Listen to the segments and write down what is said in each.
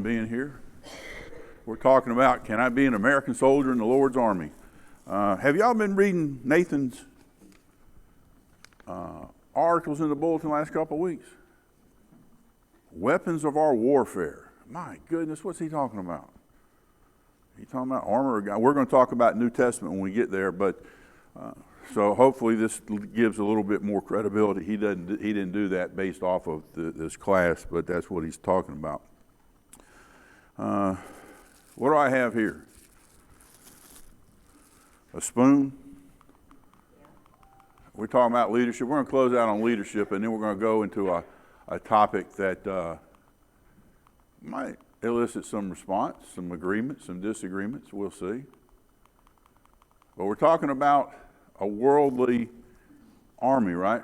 everyone being here. We're talking about, can I be an American soldier in the Lord's Army? Have y'all been reading Nathan's articles in the bulletin the last couple of weeks? Weapons of our warfare. My goodness, what's he talking about? He's talking about armor. We're going to talk about New Testament when we get there, but so hopefully this gives a little bit more credibility. He didn't do that based off of this class, but that's what he's talking about. What do I have here? A spoon. We're talking about leadership. We're going to close out on leadership, and then we're going to go into a topic that might elicit some response, some agreements, some disagreements. We'll see. But we're talking about a worldly army, right?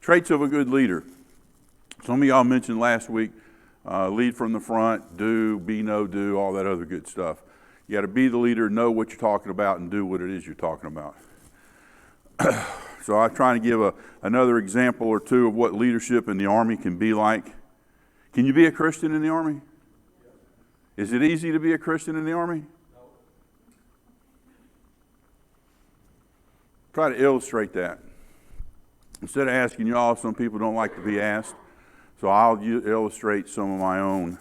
Traits of a good leader. Some of y'all mentioned last week, lead from the front, do, be, no, do, all that other good stuff. You got to be the leader, know what you're talking about, and do what it is you're talking about. So I'm trying to give another example or two of what leadership in the Army can be like. Can you be a Christian in the Army? Is it easy to be a Christian in the Army? Try to illustrate that. Instead of asking y'all, some people don't like to be asked, so I'll illustrate some of my own.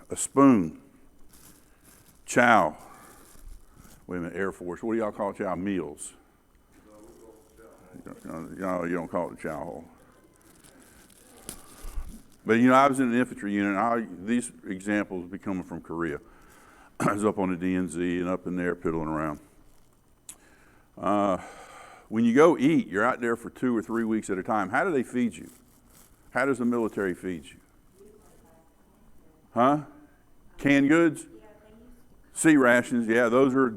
A spoon. Chow. Wait a minute, Air Force. What do y'all call chow? Meals. You don't call it a chow hole. But I was in an infantry unit. These examples be coming from Korea. I was up on the DNZ and up in there piddling around. When you go eat, you're out there for 2 or 3 weeks at a time. How do they feed you? How does the military feed you? Huh? Canned goods? Sea rations, yeah, those were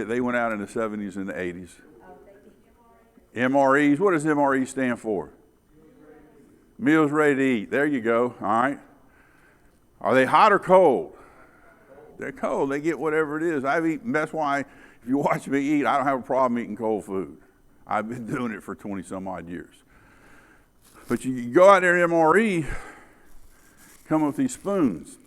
they went out in the 70s and the 80s. MREs, what does MRE stand for? Meals ready to eat. There you go. All right. Are they hot or cold? They're cold. They get whatever it is. I've eaten. That's why if you watch me eat, I don't have a problem eating cold food. I've been doing it for 20 some odd years. But you go out there in MRE, come with these spoons.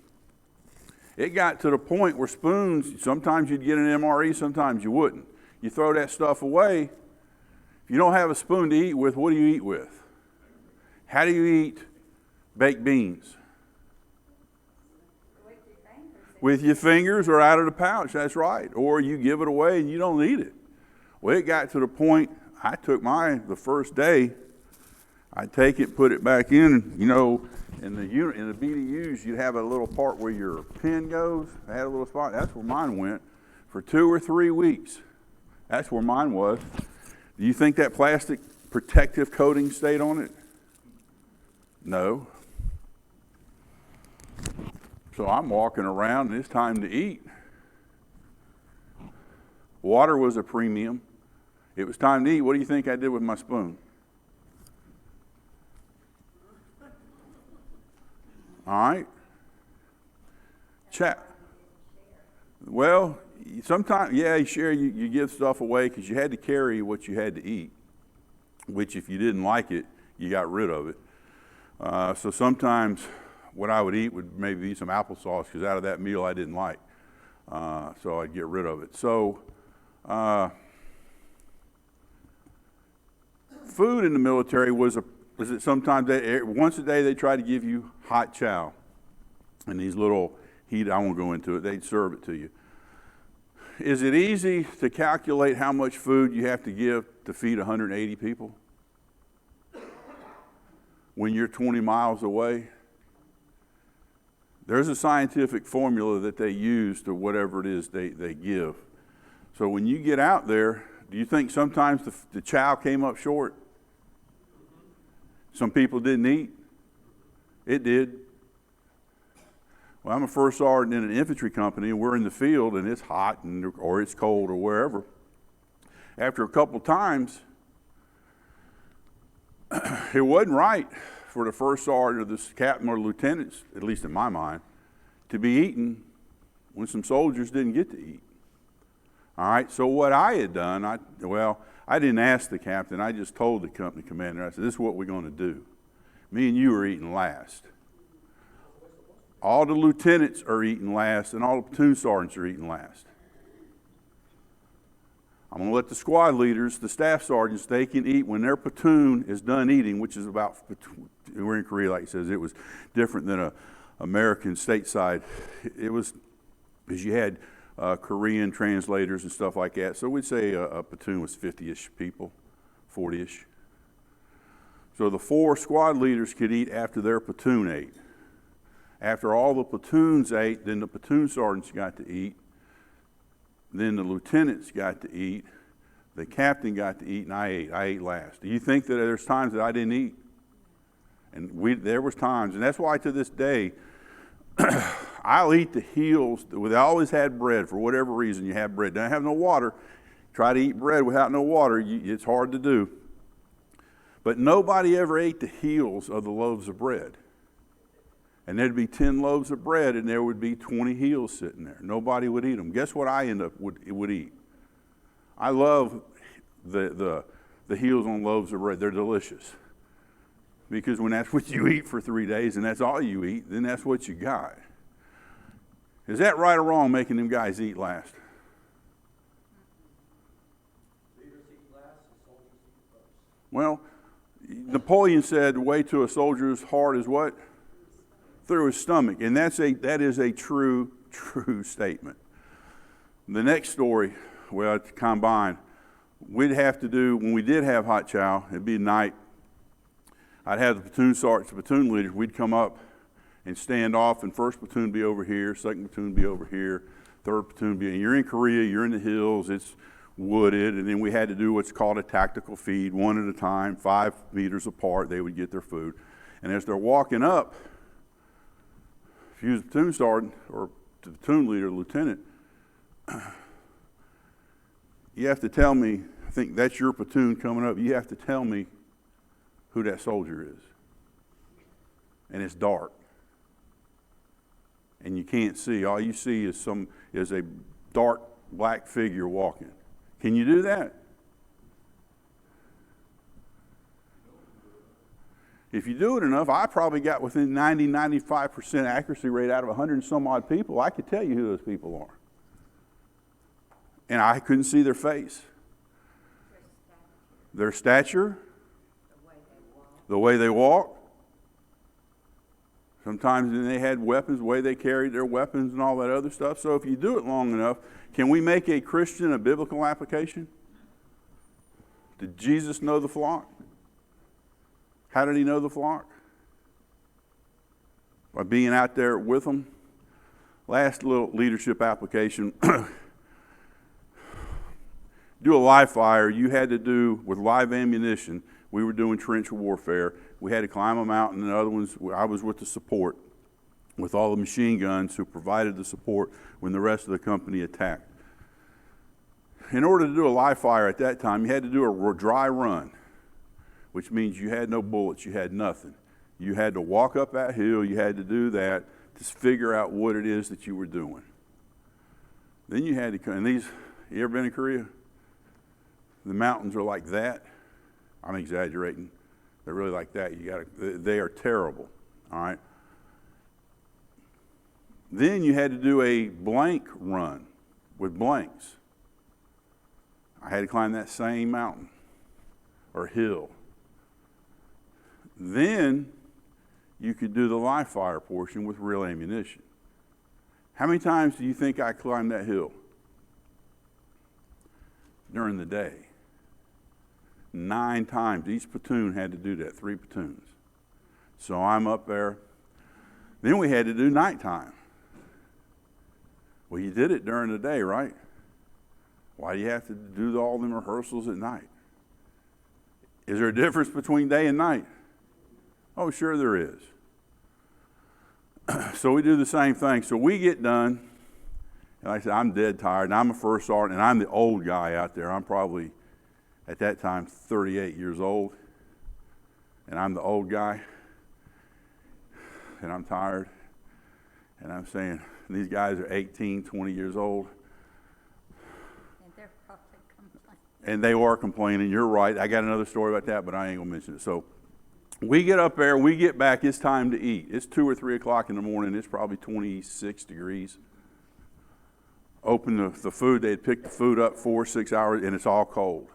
It got to the point where spoons, sometimes you'd get an MRE, sometimes you wouldn't. You throw that stuff away. If you don't have a spoon to eat with, what do you eat with? How do you eat baked beans? With your fingers or out of the pouch, that's right. Or you give it away and you don't eat it. Well, it got to the point, I took mine the first day, I'd take it, put it back in, in the BDUs, you'd have a little part where your pen goes. I had a little spot. That's where mine went for 2 or 3 weeks. That's where mine was. Do you think that plastic protective coating stayed on it? No. So I'm walking around and it's time to eat. Water was a premium. It was time to eat. What do you think I did with my spoon? All right. Chat. Well, sometimes, yeah, you give stuff away because you had to carry what you had to eat, which if you didn't like it, you got rid of it. So sometimes what I would eat would maybe be some applesauce because out of that meal I didn't like. So I'd get rid of it. So food in the military was it sometimes once a day they try to give you hot chow and these little heat, I won't go into it, they'd serve it to you. Is it easy to calculate how much food you have to give to feed 180 people when you're 20 miles away? There's a scientific formula that they use to whatever it is they give. So when you get out there, do you think sometimes the chow came up short? Some people didn't eat. It did. Well, I'm a first sergeant in an infantry company, and we're in the field, and it's hot or it's cold or wherever. After a couple times, it wasn't right for the first sergeant or the captain or lieutenants, at least in my mind, to be eating when some soldiers didn't get to eat. All right, so what I had done, I didn't ask the captain, I just told the company commander, I said, this is what we're going to do. Me and you are eating last. all the lieutenants are eating last, and all the platoon sergeants are eating last. I'm going to let the squad leaders, the staff sergeants, they can eat when their platoon is done eating, which is about, we're in Korea, like it says, it was different than a American stateside. It was, because you had Korean translators and stuff like that. So we'd say a platoon was 50-ish people, 40-ish. So the 4 squad leaders could eat after their platoon ate. After all the platoons ate, then the platoon sergeants got to eat. Then the lieutenants got to eat. The captain got to eat, and I ate. I ate last. Do you think that there's times that I didn't eat? And there was times, and that's why to this day, I'll eat the heels. I always had bread. For whatever reason, you have bread. Don't have no water. Try to eat bread without no water. It's hard to do. But nobody ever ate the heels of the loaves of bread. And there'd be 10 loaves of bread, and there would be 20 heels sitting there. Nobody would eat them. Guess what I would eat? I love the heels on loaves of bread. They're delicious. Because when that's what you eat for 3 days and that's all you eat, then that's what you got. Is that right or wrong, making them guys eat last? Leaders eat last and soldiers eat first. Well, Napoleon said the way to a soldier's heart is what? Through his stomach. And that is a true statement. The next story, well, to combine, we'd have to do, when we did have hot chow, it'd be night, I'd have the platoon sergeants, the platoon leaders, we'd come up and stand off, and first platoon be over here, second platoon be over here, third platoon be, and you're in Korea, you're in the hills, it's wooded, and then we had to do what's called a tactical feed, one at a time, 5 meters apart, they would get their food. And as they're walking up, if you was a platoon sergeant or the platoon leader, lieutenant, you have to tell me, I think that's your platoon coming up, you have to tell me who that soldier is. And it's dark. And you can't see. All you see is a dark black figure walking. Can you do that? If you do it enough, I probably got within 95% accuracy rate out of 100 and some odd people. I could tell you who those people are. And I couldn't see their face. Their stature, the way they walk. Sometimes they had weapons, the way they carried their weapons and all that other stuff. So if you do it long enough, can we make a Christian a biblical application? Did Jesus know the flock? How did he know the flock? By being out there with them. Last little leadership application. Do a live fire. You had to do with live ammunition. We were doing trench warfare. We had to climb a mountain, and the other ones, I was with the support, with all the machine guns who provided the support when the rest of the company attacked. In order to do a live fire at that time, you had to do a dry run, which means you had no bullets, you had nothing. You had to walk up that hill, you had to do that to figure out what it is that you were doing. Then you had to come, and these, you ever been in Korea? The mountains are like that. I'm exaggerating. They're really like that. They are terrible, all right? Then you had to do a blank run with blanks. I had to climb that same mountain or hill. Then you could do the live fire portion with real ammunition. How many times do you think I climbed that hill during the day? 9 times. Each platoon had to do that, 3 platoons. So I'm up there. Then we had to do nighttime. Well, you did it during the day, right? Why do you have to do all them rehearsals at night? Is there a difference between day and night? Oh, sure there is. So we do the same thing. So we get done, and like I said, I'm dead tired, and I'm a first sergeant, and I'm the old guy out there. I'm probably, at that time, 38 years old, and I'm the old guy, and I'm tired, and I'm saying, these guys are 18, 20 years old. And they're probably complaining. And they are complaining. You're right. I got another story about that, but I ain't going to mention it. So We get up there, we get back, it's time to eat. It's 2 or 3 o'clock in the morning, it's probably 26 degrees. Open the food, they'd picked the food up 4 or 6 hours, and it's all cold.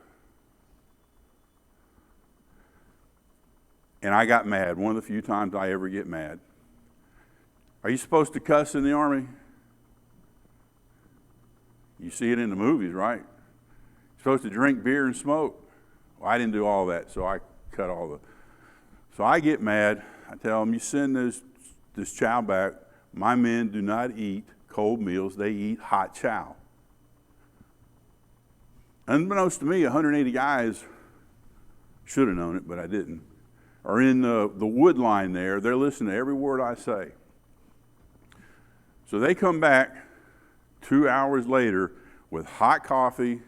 And I got mad, one of the few times I ever get mad. Are you supposed to cuss in the Army? You see it in the movies, right? You're supposed to drink beer and smoke. Well, I didn't do all that, so I cut all the... So I get mad. I tell them, you send this chow back. My men do not eat cold meals. They eat hot chow. Unbeknownst to me, 180 guys, should have known it, but I didn't, are in the wood line there. They're listening to every word I say. So they come back 2 hours later with hot coffee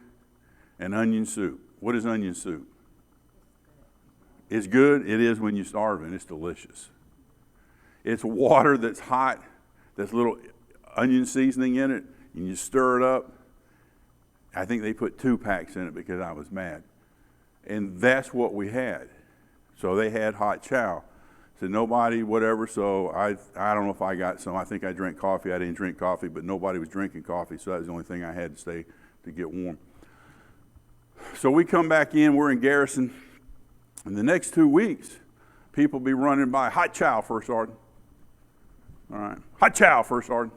and onion soup. What is onion soup? It's good. It is when you're starving. It's delicious. It's water that's hot, that's little onion seasoning in it, and you stir it up. I think they put 2 packs in it because I was mad. And that's what we had. So they had hot chow. Said nobody, whatever, so I don't know if I got some. I think I drank coffee. I didn't drink coffee, but nobody was drinking coffee, so that was the only thing I had to stay to get warm. So we come back in, we're in garrison. In the next 2 weeks, people be running by, hot chow, First Sergeant. All right, hot chow, First Sergeant.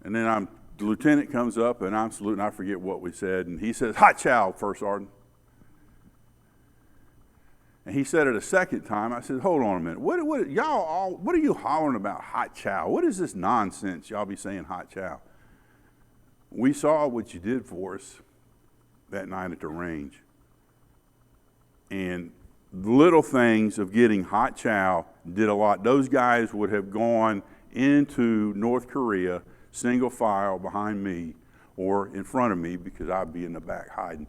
And then the lieutenant comes up, and I'm saluting, I forget what we said, and he says, hot chow, First Sergeant. And he said it a second time. I said, hold on a minute. What are you hollering about hot chow? What is this nonsense y'all be saying hot chow? We saw what you did for us that night at the range. And little things of getting hot chow did a lot. Those guys would have gone into North Korea, single file behind me or in front of me because I'd be in the back hiding.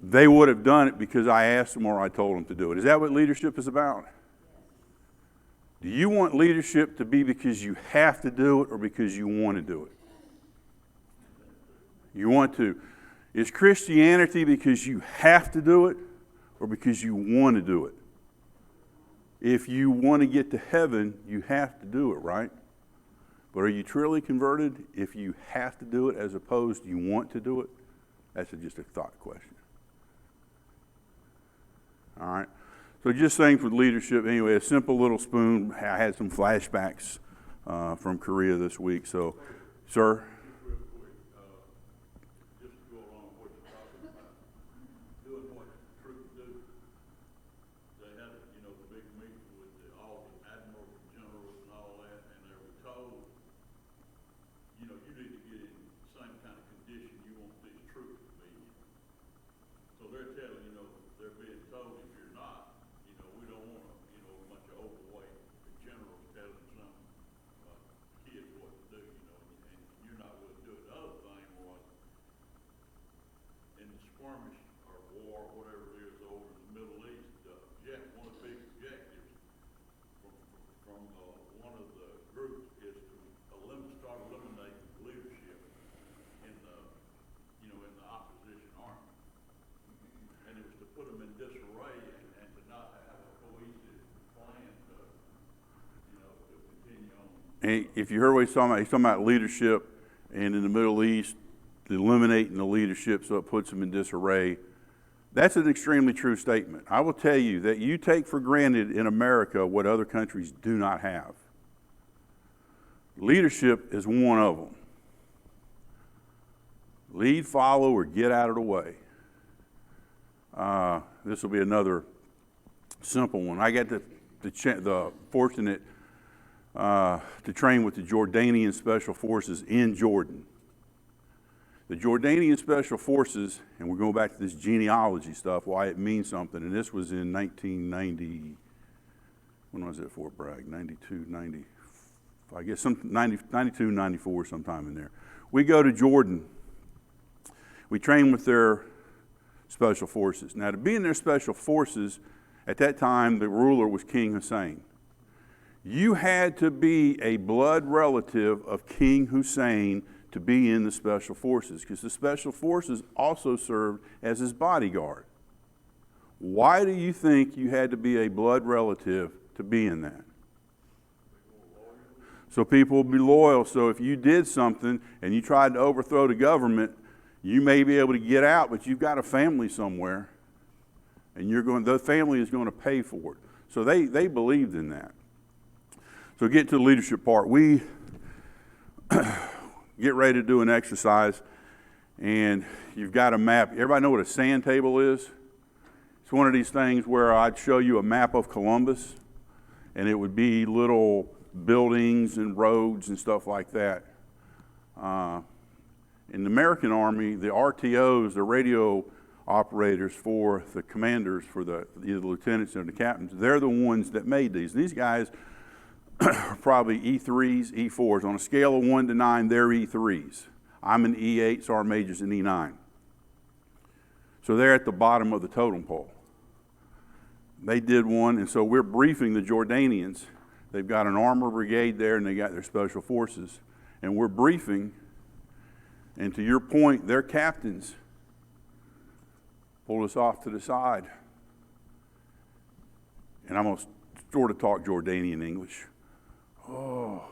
They would have done it because I asked them or I told them to do it. Is that what leadership is about? Do you want leadership to be because you have to do it or because you want to do it? You want to. Is Christianity because you have to do it or because you want to do it? If you want to get to heaven, you have to do it, right? But are you truly converted if you have to do it as opposed to you want to do it? That's just a thought question. All right. So just things with leadership. Anyway, a simple little spoon. I had some flashbacks from Korea this week. So, sir. And if you heard what he's talking about leadership, and in the Middle East, eliminating the leadership so it puts them in disarray. That's an extremely true statement. I will tell you that you take for granted in America what other countries do not have. Leadership is one of them. Lead, follow, or get out of the way. This will be another simple one. I got the fortunate to train with the Jordanian Special Forces in Jordan. The Jordanian Special Forces, and we're going back to this genealogy stuff, why it means something, and this was in 1990, when was it, Fort Bragg? 92, 90, I guess 92, 94, sometime in there. We go to Jordan. We train with their Special Forces. Now, to be in their Special Forces, at that time, the ruler was King Hussein. You had to be a blood relative of King Hussein to be in the Special Forces, because the Special Forces also served as his bodyguard. Why do you think you had to be a blood relative to be in that? So people will be loyal. So if you did something and you tried to overthrow the government, you may be able to get out, but you've got a family somewhere, and the family is going to pay for it. So they believed in that. So get to the leadership part. We get ready to do an exercise, and you've got a map. Everybody know what a sand table is? It's one of these things where I'd show you a map of Columbus, and it would be little buildings and roads and stuff like that. In the American Army, the RTOs, the radio operators for the commanders, for either the lieutenants or the captains, they're the ones that made these. And these guys are probably E3s, E4s. On a scale of 1 to 9, they're E3s. I'm an E8, Sergeant Major's an E9. So they're at the bottom of the totem pole. They did one, and so we're briefing the Jordanians. They've got an armor brigade there, and they got their special forces. And we're briefing, and to your point, their captains pulled us off to the side. And I'm going to sort of talk Jordanian English. Oh,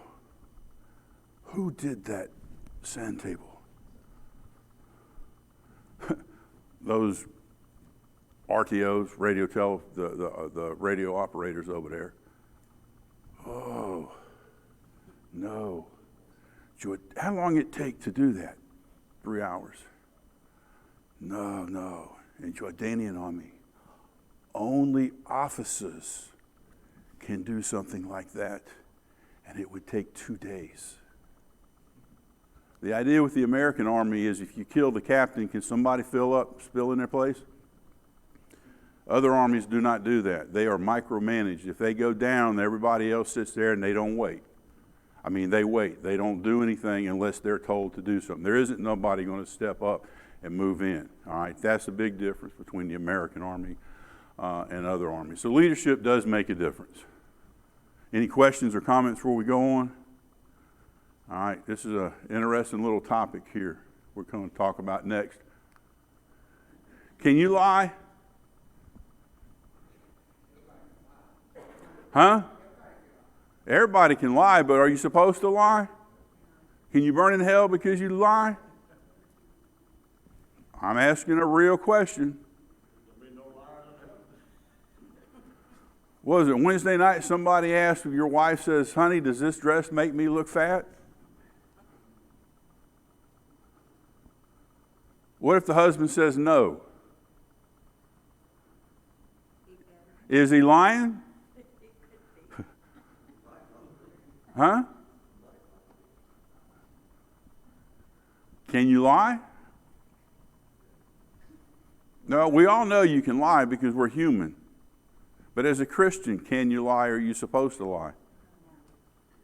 who did that sand table? Those RTOs, the radio operators over there. Oh, no. How long it take to do that? 3 hours. No. In Jordanian army, only officers can do something like that, and it would take 2 days. The idea with the American army is if you kill the captain, can somebody spill in their place? Other armies do not do that. They are micromanaged. If they go down, everybody else sits there and they don't wait. I mean, they wait. They don't do anything unless they're told to do something. There isn't nobody going to step up and move in. All right, that's the big difference between the American Army and other armies. So leadership does make a difference. Any questions or comments before we go on? All right, this is an interesting little topic here we're going to talk about next. Can you lie? Huh? Everybody can lie, but are you supposed to lie? Can you burn in hell because you lie? I'm asking a real question. Was it Wednesday night somebody asked if your wife says, honey, does this dress make me look fat? What if the husband says no? Is he lying? Huh? Can you lie? No, we all know you can lie because we're human. But as a Christian, can you lie or are you supposed to lie?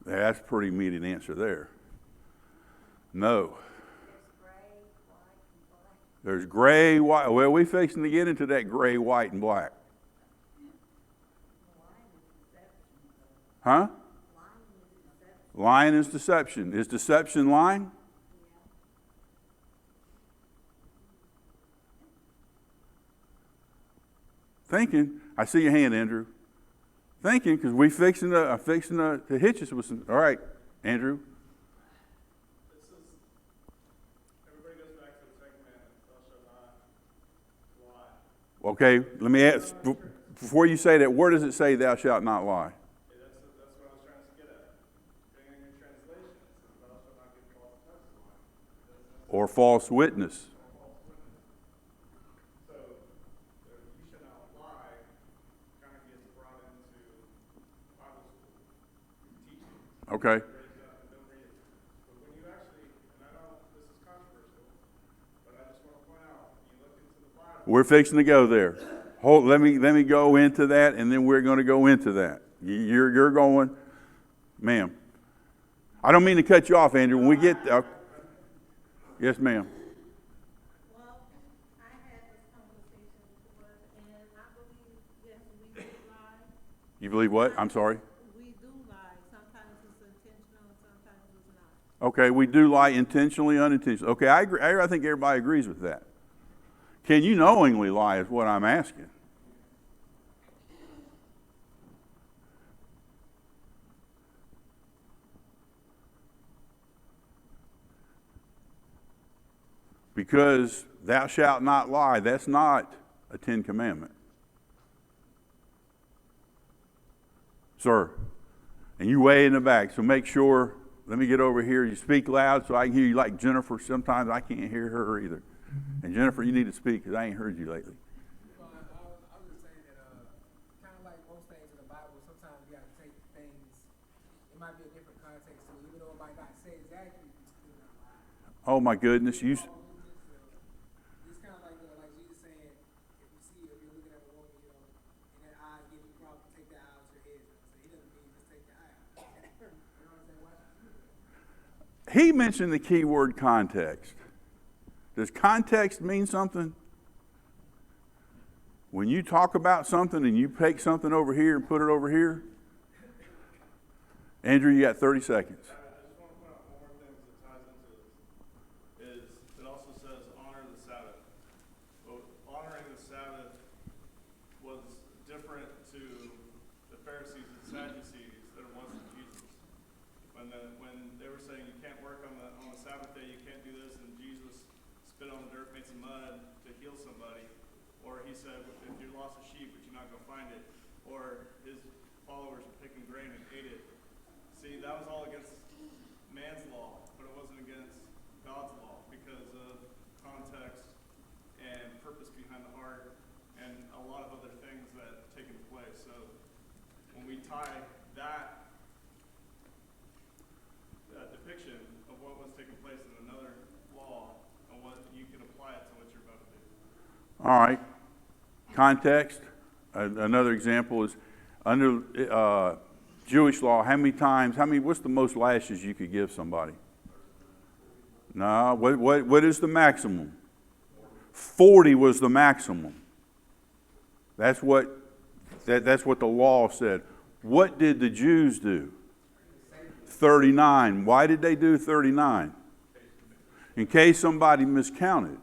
That's a pretty immediate answer there. No. There's gray, white. Well, we're fixing to get into that gray, white, and black. Huh? Lying is deception. Is deception lying? Thinking. I see your hand, Andrew. Thinking, because we're fixing to hit you with some. All right, Andrew. This is, everybody goes back to the second commandment, thou shalt not lie. Okay, let me ask, before you say that, where does it say thou shalt not lie? That's what I was trying to get at. Depending on your translation, it says thou shalt not give false testimony. Or false witness. So, you shall not lie kind of gets brought into Bible school teaching. Okay. But when you actually, and I know this is controversial, but I just want to point out, you look into the Bible. We're fixing to go there. Let me go into that, and then we're going to go into that. You're going, ma'am. I don't mean to cut you off, Andrew. When we get, yes, ma'am. Well, I had this conversation before, and I believe, yes, we do lie. You believe what? I'm sorry. We do lie. Sometimes it's intentional, sometimes it's not. Okay, we do lie intentionally, unintentionally. Okay, I agree. I think everybody agrees with that. Can you knowingly lie is what I'm asking. Because thou shalt not lie, that's not a 10 commandment. Sir, and you way in the back, so make sure, let me get over here. You speak loud so I can hear you, like Jennifer. Sometimes I can't hear her either. And Jennifer, you need to speak because I ain't heard you lately. Well, I was just saying that kind of like most things in the Bible, sometimes you got to take things, it might be a different context to it, even though it might not say exactly, you still not lie. Oh my goodness, you. It's kind of like Jesus saying, if you're looking at a woman, and that eye give you a problem, take the eye out your head. So he doesn't mean just take the eye out. You know what I'm saying? Why should you do that? He mentioned the key word context. Does context mean something? When you talk about something and you take something over here and put it over here? Andrew, you got 30 seconds. I just want to point out one more thing that ties into this. It also says honor the Sabbath. But honoring the Sabbath was different to the Pharisees and Sadducees than it was to Jesus. When they were saying you can't work on the Sabbath day, you can't do this, and Jesus spit on the dirt, made some mud to heal somebody. Or he said, if you lost a sheep, would you not go find it? Or his followers were picking grain and ate it. See, that was all against man's law, but it wasn't against God's law because of context and purpose behind the heart and a lot of other things that have taken place. So when we tie that depiction of what was taking place in another law and what you can apply it to what you're about to do. All right. Context. Another example is under Jewish law, what's the most lashes you could give somebody? No, what is the maximum? 40 was the maximum. That's what the law said. What did the Jews do? 39. Why did they do 39? In case somebody miscounted.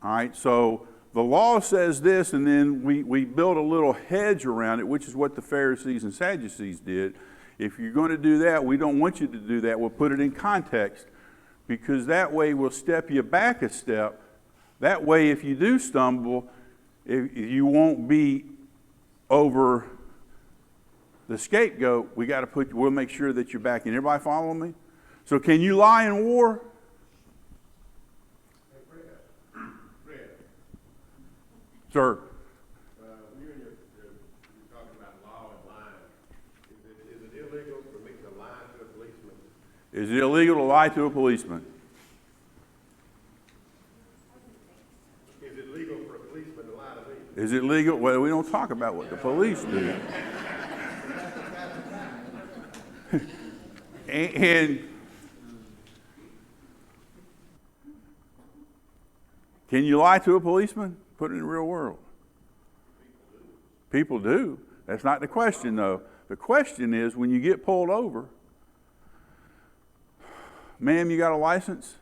All right, so the law says this, and then we build a little hedge around it, which is what the Pharisees and Sadducees did. If you're going to do that, we don't want you to do that. We'll put it in context, because that way we'll step you back a step. That way, if you do stumble, you won't be over the scapegoat. We'll make sure that you're back in. Everybody follow me? So can you lie in war? Sir. You're talking about law and lying. Is it illegal for me to lie to a policeman? Is it illegal to lie to a policeman? Is it legal for a policeman to lie to me? Is it legal? Well, we don't talk about what the police do. And can you lie to a policeman? Put it in the real world. People do. That's not the question, though. The question is, when you get pulled over, ma'am, you got a license?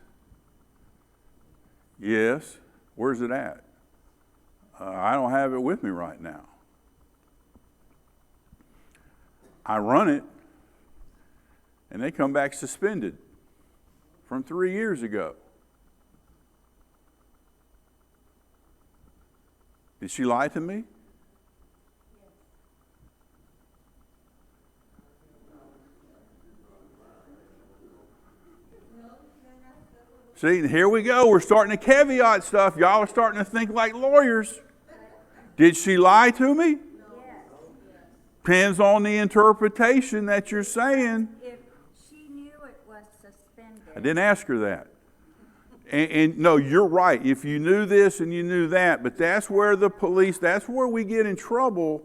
Yes. Where's it at? I don't have it with me right now. I run it, and they come back suspended from 3 years ago. Did she lie to me? See, here we go. We're starting to caveat stuff. Y'all are starting to think like lawyers. Did she lie to me? Yes. Depends on the interpretation that you're saying. If she knew it was suspended. I didn't ask her that. And no, you're right. If you knew this and you knew that, but that's where that's where we get in trouble,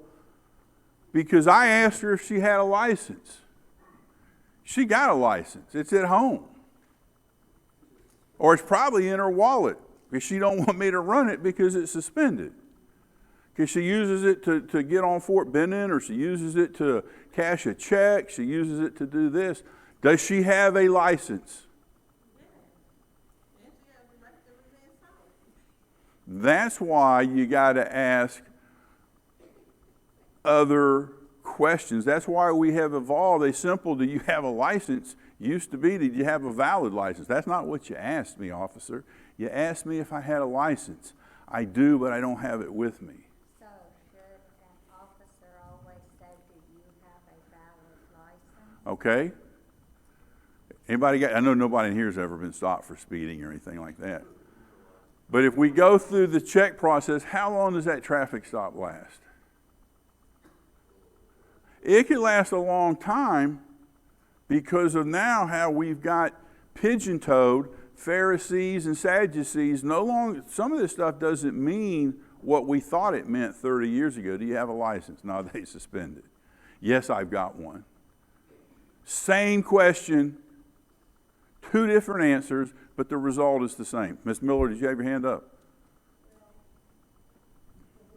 because I asked her if she had a license. She got a license. It's at home. Or it's probably in her wallet, because she don't want me to run it because it's suspended. Because she uses it to get on Fort Benning, or she uses it to cash a check. She uses it to do this. Does she have a license? That's why you got to ask other questions. That's why we have evolved a simple, do you have a license? Used to be, did you have a valid license? That's not what you asked me, officer. You asked me if I had a license. I do, but I don't have it with me. So should an officer always say, do you have a valid license? Okay? I know nobody in here has ever been stopped for speeding or anything like that. But if we go through the check process, how long does that traffic stop last? It could last a long time because of now how we've got pigeon-toed Pharisees and Sadducees. No longer, some of this stuff doesn't mean what we thought it meant 30 years ago. Do you have a license? No, they suspended. Yes, I've got one. Same question, two different answers, but the result is the same. Ms. Miller, did you have your hand up?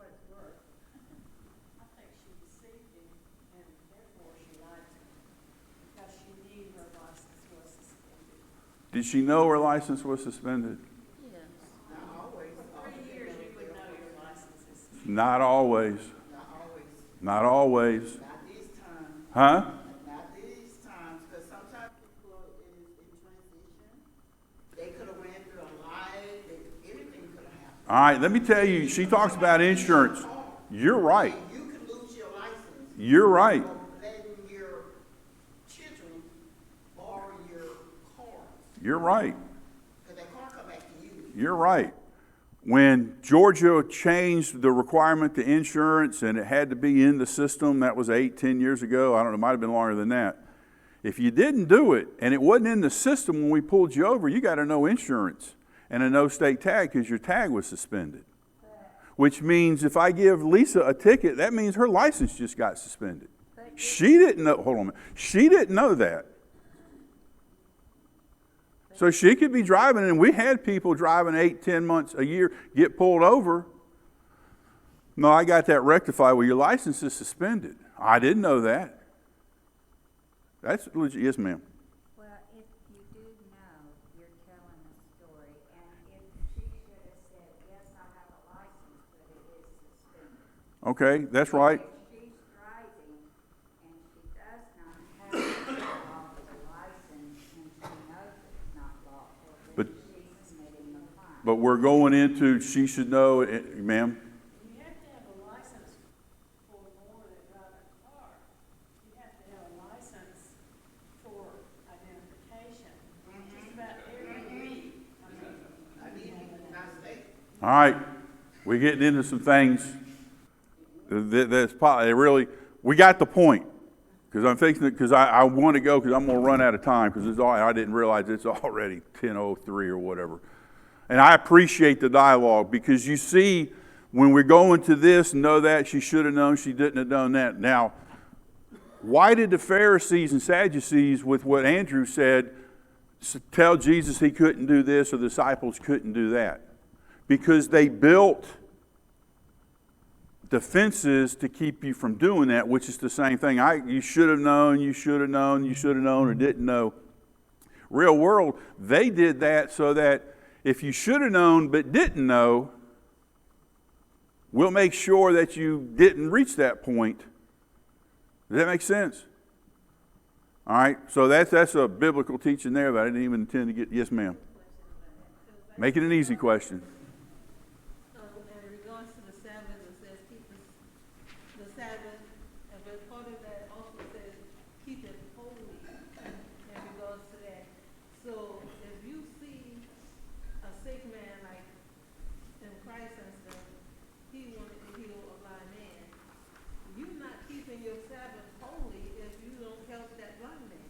I think she deceived him, and therefore she lied to him, because she knew her license was suspended. Did she know her license was suspended? Yes. Not always. 3 years you would know your license is suspended. Not always. Not always. Not always. Not these times. Huh? Not these times, because sometimes people is in transition. They could have went through a life, anything could have happened. All right, let me tell you, she talks about insurance. You're right. You can lose your license. You're right. For letting your children borrow your car, You're right. because that car come back to you. You're right. When Georgia changed the requirement to insurance and it had to be in the system, that was 8-10 years ago. I don't know, it might have been longer than that. If you didn't do it and it wasn't in the system when we pulled you over, you got a no insurance and a no state tag because your tag was suspended. Which means if I give Lisa a ticket, that means her license just got suspended. She didn't know, hold on a minute, she didn't know that. So she could be driving, and we had people driving 8-10 months a year get pulled over. No, I got that rectified. Well, your license is suspended. I didn't know that. That's legit. Yes, ma'am. Well, if you do know, you're telling a story, and if she should have said, yes, I have a license, but it is suspended. Okay, that's right. If she's driving and she does not have a lawful license and she knows it's not lawful, But- then she's committing a crime. But we're going into, she should know, ma'am. You have to have a license for more than driving a car. You have to have a license for identification. Just about every week. I need you to not stay. All right, we're getting into some things that's really, we got the point. Because I'm fixing it, because I want to go, because I'm going to run out of time, because I didn't realize it's already 10:03 or whatever. And I appreciate the dialogue, because you see, when we're going to this, know that, she should have known, she didn't have done that. Now, why did the Pharisees and Sadducees, with what Andrew said, tell Jesus he couldn't do this or the disciples couldn't do that? Because they built defenses to keep you from doing that, which is the same thing. You should have known, you should have known, you should have known, or didn't know. Real world, they did that so that if you should have known but didn't know, we'll make sure that you didn't reach that point. Does that make sense? All right, so that's a biblical teaching there, but I didn't even intend to get, yes ma'am. Make it an easy question. In regards to the Sabbath, it says keep the Sabbath, and but part of that also says keep it holy in regards to that. So if you see a sick man like in Christ's instance, he wanted to heal a blind man. You're not keeping your Sabbath holy if you don't help that blind man.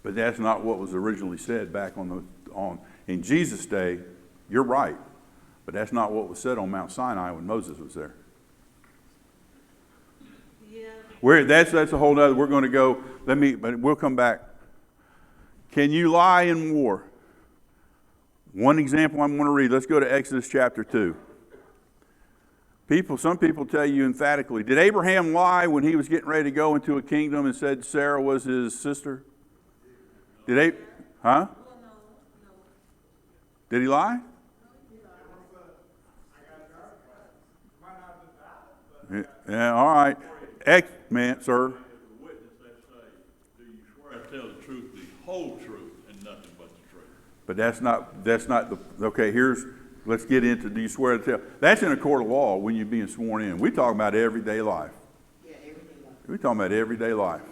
But that's not what was originally said back in Jesus' day. You're right, but that's not what was said on Mount Sinai when Moses was there. Yeah. That's a whole nother. We're going to go. But we'll come back. Can you lie in war? One example I'm going to read. Let's go to Exodus chapter 2. Some people tell you emphatically, did Abraham lie when he was getting ready to go into a kingdom and said Sarah was his sister? Huh? Did he lie? Yeah, all right. Man, sir. As a witness, let's say, do you swear to tell the truth, the whole truth, and nothing but the truth? But that's not the, okay, let's get into, do you swear to tell? That's in a court of law when you're being sworn in. We're talking about everyday life. Yeah, everything like We're talking about everyday life.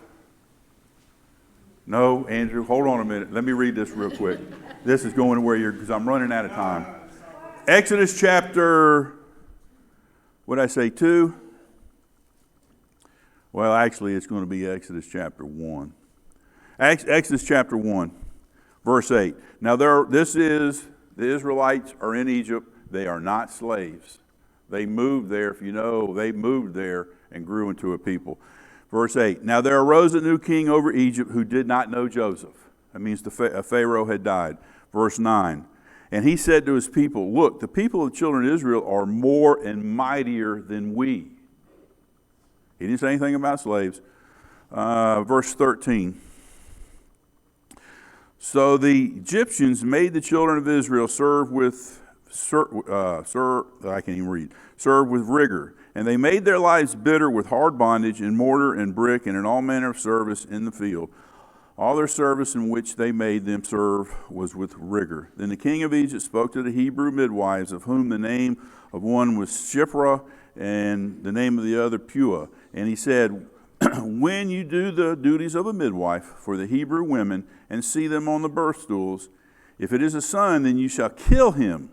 No, Andrew, hold on a minute. Let me read this real quick. This is going to where because I'm running out of time. Exodus chapter, what did I say, 2? Well, actually, it's going to be Exodus chapter 1. Exodus chapter 1, verse 8. Now, the Israelites are in Egypt. They are not slaves. They moved there, if you know, they moved there and grew into a people. Verse 8. Now, there arose a new king over Egypt who did not know Joseph. That means the Pharaoh had died. Verse 9. And he said to his people, look, the people of the children of Israel are more and mightier than we. He didn't say anything about slaves. Verse 13. So the Egyptians made the children of Israel serve with rigor. And they made their lives bitter with hard bondage in mortar and brick and in all manner of service in the field. All their service in which they made them serve was with rigor. Then the king of Egypt spoke to the Hebrew midwives, of whom the name of one was Shiphrah and the name of the other Puah. And he said, when you do the duties of a midwife for the Hebrew women and see them on the birth stools, if it is a son, then you shall kill him.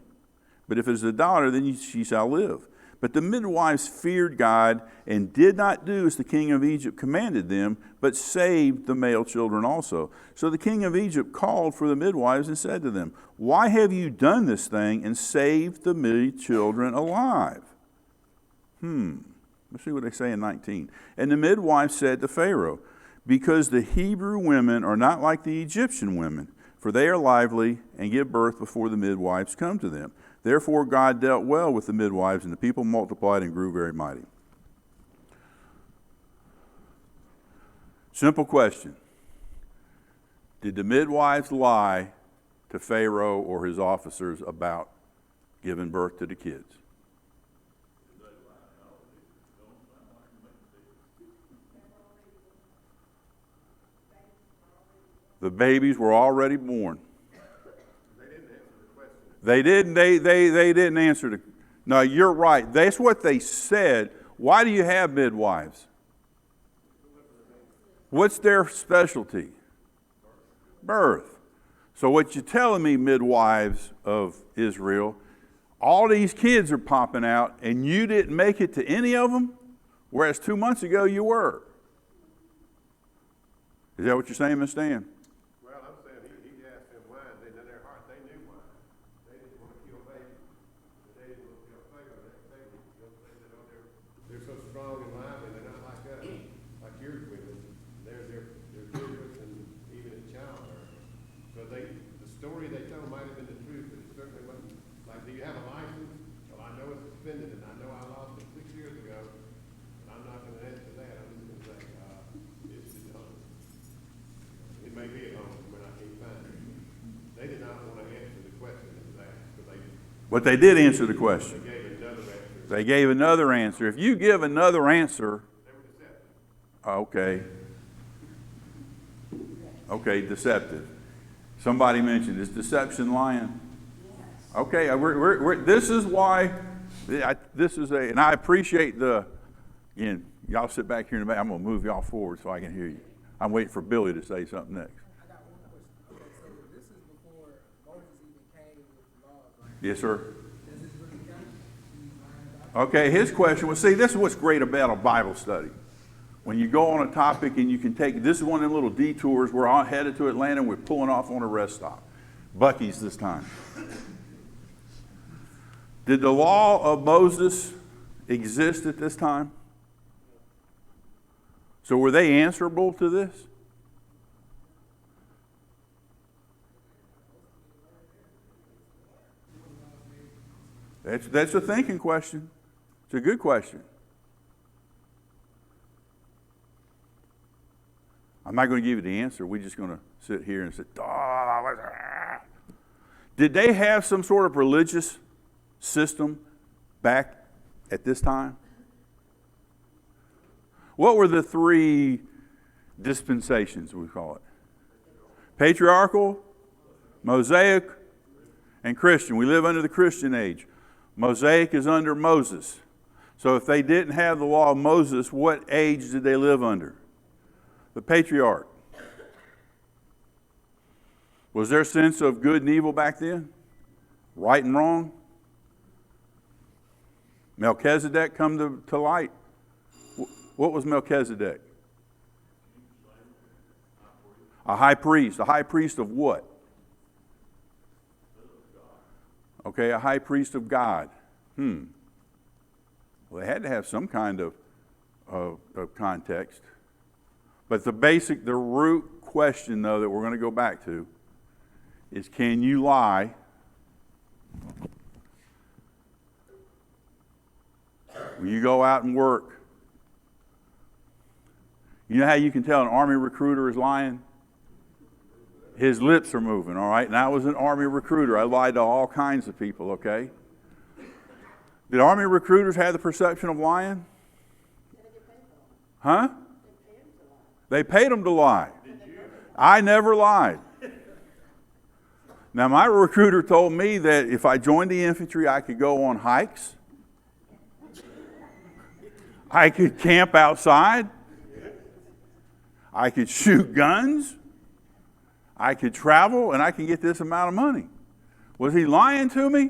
But if it is a daughter, then she shall live. But the midwives feared God and did not do as the king of Egypt commanded them, but saved the male children also. So the king of Egypt called for the midwives and said to them, why have you done this thing and saved the male children alive? Let's see what they say in 19. And the midwife said to Pharaoh, because the Hebrew women are not like the Egyptian women, for they are lively and give birth before the midwives come to them. Therefore God dealt well with the midwives, and the people multiplied and grew very mighty. Simple question. Did the midwives lie to Pharaoh or his officers about giving birth to the kids? The babies were already born. They didn't answer the. No, you're right. That's what they said. Why do you have midwives? What's their specialty? Birth. So what you're telling me, midwives of Israel, all these kids are popping out, and you didn't make it to any of them, whereas 2 months ago you were. Is that what you're saying, Miss Stan? Well, I'm saying he asked them why, and in their heart they knew why. They didn't want to kill babies. They didn't want to kill Pharaoh. They're so strong and lively. They're not like us, like yours women. They're vigorous and even in childbirth. So the story they told might have been the truth, but it certainly wasn't. Like, do you have a license? Well, I know it's suspended, and I know I lost it 6 years ago. And I'm not going to answer that. I'm just going to say it's at home. It may be at home, but I can't find it. They did not want to answer the question that was asked, But they did answer the question. they gave another answer. They gave another answer. If you give another answer, They were deceptive. okay. Okay, deceptive. Somebody mentioned, is deception lying? Okay, this is why, and I appreciate again, y'all sit back here in the back. I'm going to move y'all forward so I can hear you. I'm waiting for Billy to say something next. I got one question. Okay, so this is before Moses even came with the laws, right? Yes, sir. Does this really count? He's lying about it? Okay, his question was, see, this is what's great about a Bible study. When you go on a topic and you can take, this is one of them little detours. We're all headed to Atlanta and we're pulling off on a rest stop. Buc-ee's this time. Did the law of Moses exist at this time? So were they answerable to this? That's a thinking question. It's a good question. I'm not going to give you the answer. We're just going to sit here and say, Did they have some sort of religious system back at this time? What were the three dispensations, we call it? Patriarchal, Mosaic, and Christian. We live under the Christian age. Mosaic is under Moses. So if they didn't have the law of Moses, what age did they live under? The patriarch. Was there a sense of good and evil back then? Right and wrong? Melchizedek come to light. What was Melchizedek? A high priest. A high priest of what? Okay, a high priest of God. Well, they had to have some kind of context. But the root question, though, that we're going to go back to is, can you lie when you go out and work? You know how you can tell an Army recruiter is lying? His lips are moving, all right? And I was an Army recruiter. I lied to all kinds of people, okay? Did Army recruiters have the perception of lying? Huh? They paid them to lie. I never lied. Now, my recruiter told me that if I joined the infantry, I could go on hikes. I could camp outside. I could shoot guns. I could travel, and I could get this amount of money. Was he lying to me?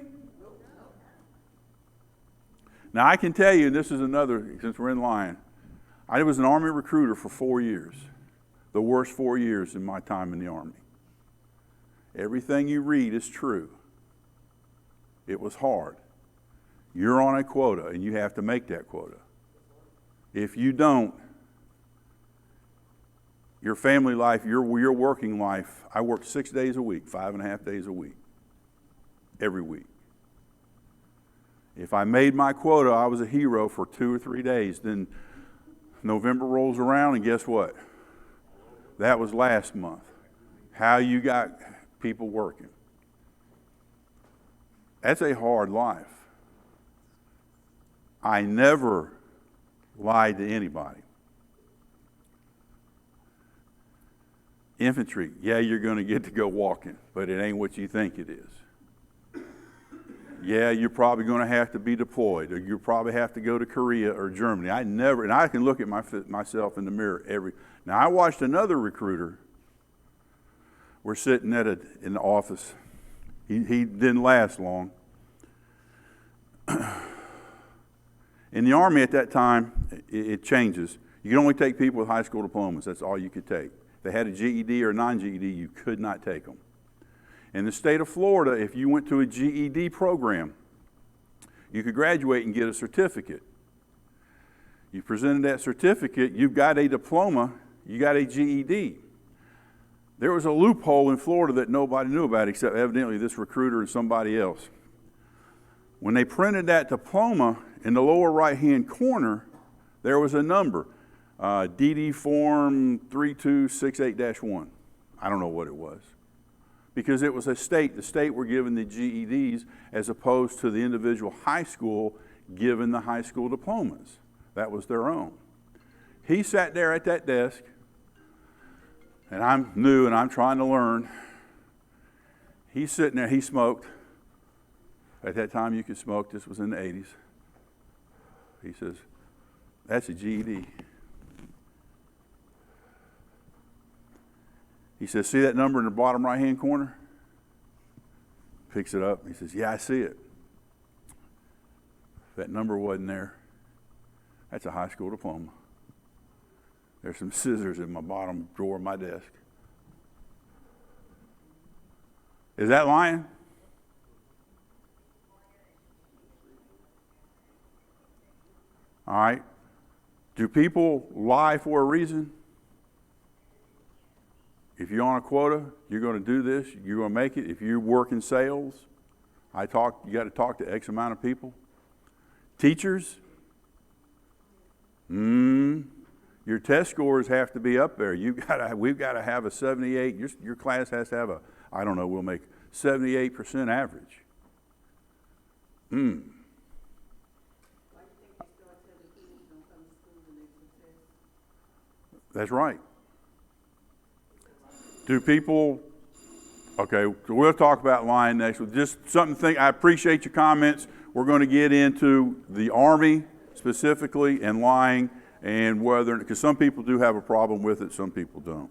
Now, I can tell you, this is another, since we're in lying, I was an Army recruiter for 4 years, the worst 4 years in my time in the Army. Everything you read is true. It was hard. You're on a quota, and you have to make that quota. If you don't, your family life, your working life, I worked 6 days a week, 5.5 days a week, every week. If I made my quota, I was a hero for 2 or 3 days. Then November rolls around, and guess what? That was last month. How you got people working. That's a hard life. I never lied to anybody. Infantry, yeah, you're going to get to go walking, but it ain't what you think it is. Yeah, you're probably going to have to be deployed, or you probably have to go to Korea or Germany. And I can look at myself in the mirror Now, I watched another recruiter. We're sitting in the office. He didn't last long. In the Army at that time, it changes. You could only take people with high school diplomas. That's all you could take. If they had a GED or a non-GED, you could not take them. In the state of Florida, if you went to a GED program, you could graduate and get a certificate. You presented that certificate, you've got a diploma, you got a GED. There was a loophole in Florida that nobody knew about except evidently this recruiter and somebody else. When they printed that diploma, in the lower right-hand corner, there was a number, DD Form 3268-1. I don't know what it was. Because it was the state were given the GEDs as opposed to the individual high school given the high school diplomas. That was their own. He sat there at that desk, and I'm new and I'm trying to learn. He's sitting there, he smoked. At that time you could smoke, this was in the 80s. He says, that's a GED. He says, see that number in the bottom right-hand corner? Picks it up. He says, yeah, I see it. If that number wasn't there, that's a high school diploma. There's some scissors in my bottom drawer of my desk. Is that lying? All right. Do people lie for a reason? If you're on a quota, you're going to do this, you're going to make it. If you work in sales, you got to talk to X amount of people. Teachers, your test scores have to be up there. We've got to have a 78. Your class has to have we'll make 78% average. Why do you think they start telling kids don't come to school when they do tests? That's right. Do people, okay, so we'll talk about lying next week. Just something to think, I appreciate your comments. We're going to get into the Army specifically and lying and whether, because some people do have a problem with it, some people don't.